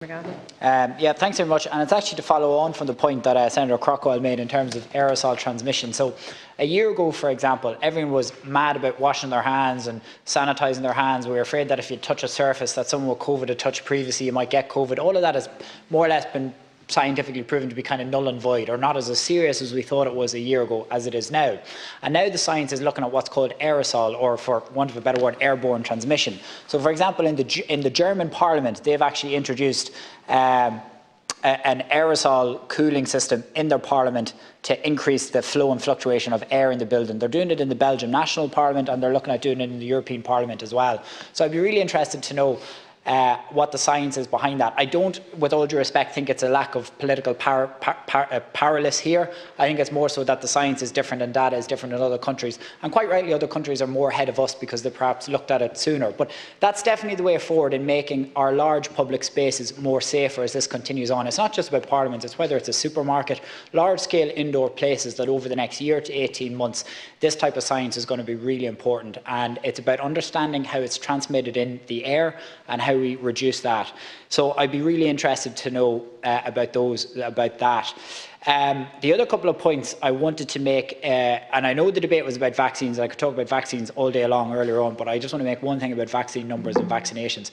Yeah, thanks very much. And it's actually to follow on from the point that Senator Crockwell made in terms of aerosol transmission. So a year ago, for example, everyone was mad about washing their hands and sanitising their hands. We were afraid that if you touch a surface that someone with COVID had touched previously, you might get COVID. All of that has more or less been scientifically proven to be kind of null and void, or not as serious as we thought it was a year ago as it is now. And now the science is looking at what's called aerosol, or for want of a better word, airborne transmission. So for example, in the German Parliament, they've actually introduced an aerosol cooling system in their parliament to increase the flow and fluctuation of air in the building. They're doing it in the Belgian National Parliament, and they're looking at doing it in the European Parliament as well. So I'd be really interested to know what the science is behind that. I don't, with all due respect, think it's a lack of political powerless here. I think it's more so that the science is different and data is different in other countries. And quite rightly, other countries are more ahead of us because they perhaps looked at it sooner. But that's definitely the way forward in making our large public spaces more safer as this continues on. It's not just about parliaments, it's whether it's a supermarket, large-scale indoor places that over the next year to 18 months, this type of science is going to be really important. And it's about understanding how it's transmitted in the air and how we reduce that. So I'd be really interested to know about that. The other couple of points I wanted to make, and I know the debate was about vaccines, I could talk about vaccines all day long earlier on, but I just want to make one thing about vaccine numbers and vaccinations.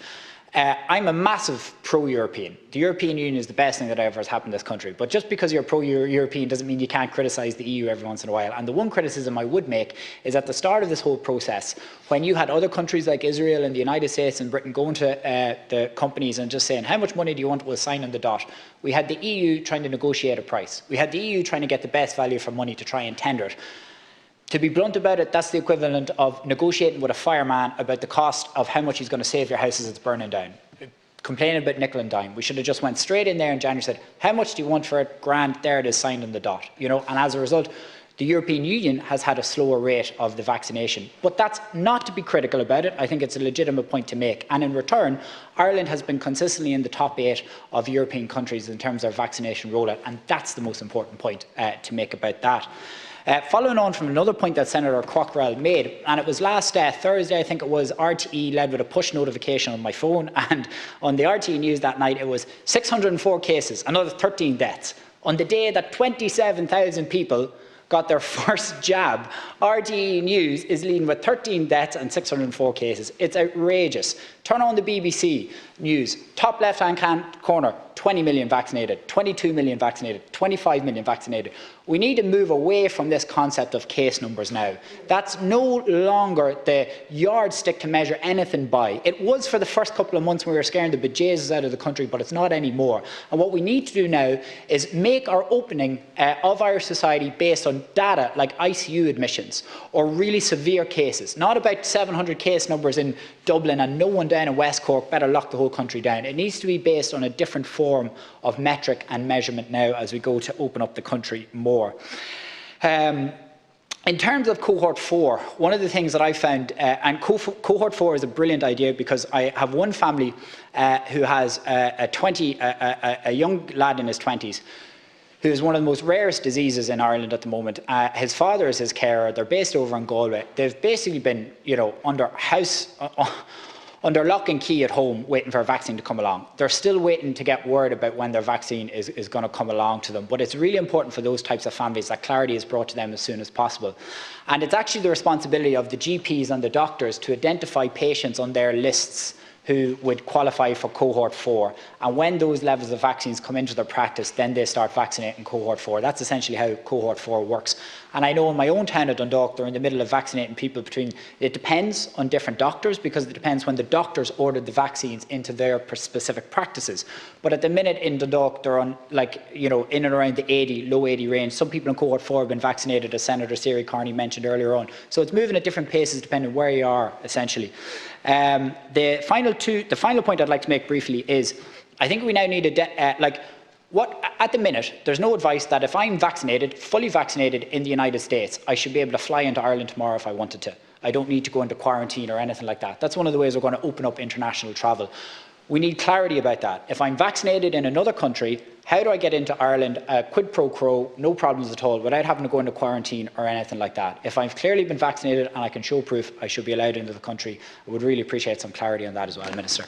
I'm a massive pro-European. The European Union is the best thing that ever has happened in this country. But just because you're pro-European doesn't mean you can't criticise the EU every once in a while. And the one criticism I would make is at the start of this whole process, when you had other countries like Israel and the United States and Britain going to the companies and just saying, how much money do you want? We'll sign on the dot. We had the EU trying to negotiate a price. We had the EU trying to get the best value for money to try and tender it. To be blunt about it, that's the equivalent of negotiating with a fireman about the cost of how much he's going to save your house as it's burning down. Complaining about nickel and dime. We should have just went straight in there in January and said, how much do you want for it? Grand, there it is, signed on the dot. You know, and as a result, the European Union has had a slower rate of the vaccination. But that's not to be critical about it. I think it's a legitimate point to make. And in return, Ireland has been consistently in the top 8 of European countries in terms of vaccination rollout. And that's the most important point to make about that. Following on from another point that Senator Crockwell made, and it was last Thursday, I think it was, RTE led with a push notification on my phone, and on the RTE news that night it was 604 cases, another 13 deaths. On the day that 27,000 people got their first jab, RTE News is leading with 13 deaths and 604 cases. It's outrageous. Turn on the BBC News, top left-hand corner, 20 million vaccinated, 22 million vaccinated, 25 million vaccinated. We need to move away from this concept of case numbers now. That's no longer the yardstick to measure anything by. It was for the first couple of months when we were scaring the bejesus out of the country, but it's not anymore. And what we need to do now is make our opening of Irish society based on data like ICU admissions or really severe cases, not about 700 case numbers in Dublin and no one down in West Cork, better lock the whole country down. It needs to be based on a different form of metric and measurement now as we go to open up the country more. In terms of cohort 4, one of the things that I found, and cohort 4 is a brilliant idea because I have one family who has a young lad in his 20s who is one of the most rarest diseases in Ireland at the moment. His father is his carer. They're based over in Galway. They've basically been, under lock and key at home waiting for a vaccine to come along. They're still waiting to get word about when their vaccine is going to come along to them. But it's really important for those types of families that clarity is brought to them as soon as possible. And it's actually the responsibility of the GPs and the doctors to identify patients on their lists who would qualify for cohort 4. And when those levels of vaccines come into their practice, then they start vaccinating cohort 4. That's essentially how cohort 4 works. And I know in my own town of Dundalk, they're in the middle of vaccinating people it depends on different doctors because it depends when the doctors ordered the vaccines into their specific practices. But at the minute in Dundalk, they're on in and around the 80, low 80 range. Some people in cohort 4 have been vaccinated, as Senator Siri Carney mentioned earlier on. So it's moving at different paces depending on where you are, essentially. The final point I'd like to make briefly is, I think we now need at the minute, there's no advice that if I'm vaccinated, fully vaccinated in the United States, I should be able to fly into Ireland tomorrow if I wanted to. I don't need to go into quarantine or anything like that. That's one of the ways we're going to open up international travel. We need clarity about that. If I'm vaccinated in another country, how do I get into Ireland, quid pro quo, no problems at all, without having to go into quarantine or anything like that? If I've clearly been vaccinated and I can show proof, I should be allowed into the country. I would really appreciate some clarity on that as well, Minister.